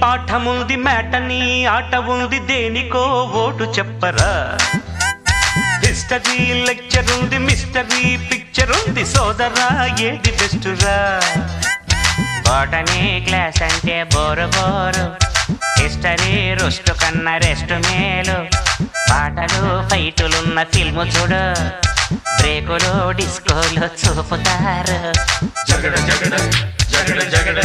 పాఠముంది matinee ఆట ఉంది దేనికో ఓటు చెప్పరా హిస్టరీ లెక్చర్ ఉంది మిస్టరీ పిక్చర్ ఉంది సోదరా ఏది బెస్టురా బోటనీ క్లాస్ అంటే బోరు బోరు హిస్టరీ రుస్టు కన్నా రెస్ట్ మేలు పాటలు ఫైటులున్న ఫిల్ము చూడు బ్రేకులు డిస్కోలు చూపుతారు జగడ జగడ జగడ జగడ